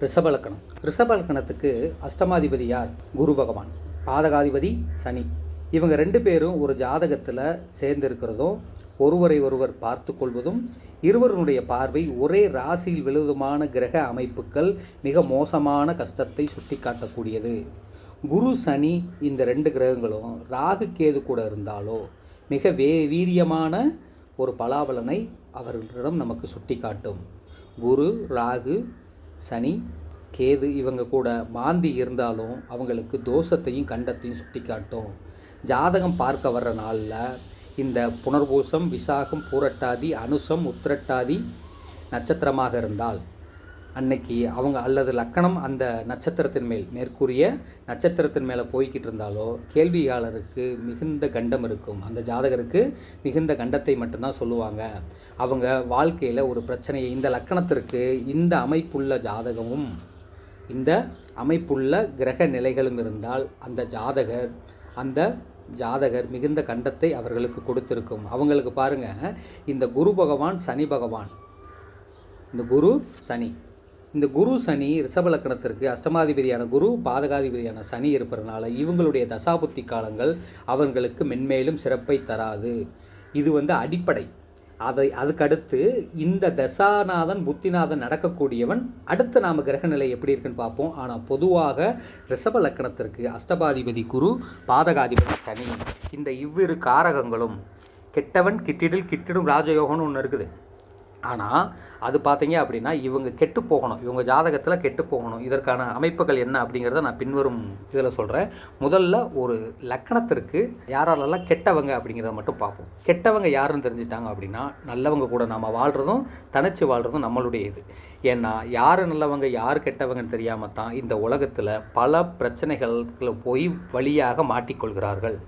ரிஷபலக்கணம். ரிஷபலக்கணத்துக்கு அஷ்டமாதிபதி யார்? குரு பகவான். பாதகாதிபதி சனி. இவங்க 2 பேரும் ஒரு ஜாதகத்தில் சேர்ந்திருக்கிறதும் ஒருவரை ஒருவர் பார்த்து கொள்வதும் இருவருடைய பார்வை ஒரே ராசியில் விழுவதுமான கிரக அமைப்புகள் மிக மோசமான கஷ்டத்தை சுட்டி காட்டக்கூடியது. குரு சனி இந்த 2 கிரகங்களும் ராகு கேது கூட இருந்தாலோ மிக வீரியமான ஒரு பலாபலனை அவர்களிடம் நமக்கு சுட்டி காட்டும். குரு, ராகு, சனி, கேது இவங்க கூட மாந்தி இருந்தாலும் அவங்களுக்கு தோஷத்தையும் கண்டத்தையும் சுட்டி காட்டும். ஜாதகம் பார்க்க வர்ற நாளில் இந்த புனர்பூசம், விசாகம், பூரட்டாதி, அனுசம், உத்திரட்டாதி நட்சத்திரமாக இருந்தால் அன்னைக்கு அவங்க அல்லது லக்கணம் அந்த நட்சத்திரத்தின் மேல் மேற்கூறிய நட்சத்திரத்தின் மேலே போய்கிட்டு இருந்தாலோ கேள்வியாளருக்கு மிகுந்த கண்டம் இருக்கும். அந்த ஜாதகருக்கு மிகுந்த கண்டத்தை மட்டும்தான் சொல்லுவாங்க. அவங்க வாழ்க்கையில் ஒரு பிரச்சனையை இந்த லக்கணத்திற்கு இந்த அமைப்புள்ள ஜாதகமும் இந்த அமைப்புள்ள கிரக நிலைகளும் இருந்தால் அந்த ஜாதகர் மிகுந்த கண்டத்தை அவர்களுக்கு கொடுத்திருக்கும். அவங்களுக்கு பாருங்கள், இந்த குரு பகவான், சனி பகவான், இந்த குரு சனி, இந்த குரு சனி ரிஷபலக்கணத்திற்கு அஷ்டமாதிபதியான குரு, பாதகாதிபதியான சனி இருப்பதனால இவங்களுடைய தசாபுத்தி காலங்கள் அவங்களுக்கு மென்மேலும் சிறப்பை தராது. இது அடிப்படை. அதுக்கடுத்து இந்த தசாநாதன் புத்திநாதன் நடக்கக்கூடியவன் அடுத்து நாம் கிரகநிலை எப்படி இருக்குன்னு பார்ப்போம். ஆனால் பொதுவாக ரிஷப லக்கணத்திற்கு அஷ்டமாதிபதி குரு, பாதகாதிபதி சனி, இந்த இவ்விரு காரகங்களும் கெட்டவன் கிட்டிடும் ராஜயோகம்னு ஒன்று இருக்குது. ஆனால் அது பார்த்தீங்க அப்படின்னா இவங்க கெட்டு போகணும், இவங்க ஜாதகத்தில் கெட்டு போகணும். இதற்கான அமைப்புகள் என்ன அப்படிங்கிறத நான் பின்வரும் இதில் சொல்கிறேன். முதல்ல ஒரு லக்கணத்திற்கு யாரெல்லாம் கெட்டவங்க அப்படிங்கிறத மட்டும் பார்ப்போம். கெட்டவங்க யாருன்னு தெரிஞ்சுட்டாங்க அப்படின்னா நல்லவங்க கூட நாம் வாழ்கிறதும் தனிச்சு வாழ்கிறதும் நம்மளுடைய இது. ஏன்னா யார் நல்லவங்க யார் கெட்டவங்கன்னு தெரியாமல் தான் இந்த உலகத்தில் பல பிரச்சனைகளுக்கு போய் வழியாக மாட்டிக்கொள்கிறார்கள்.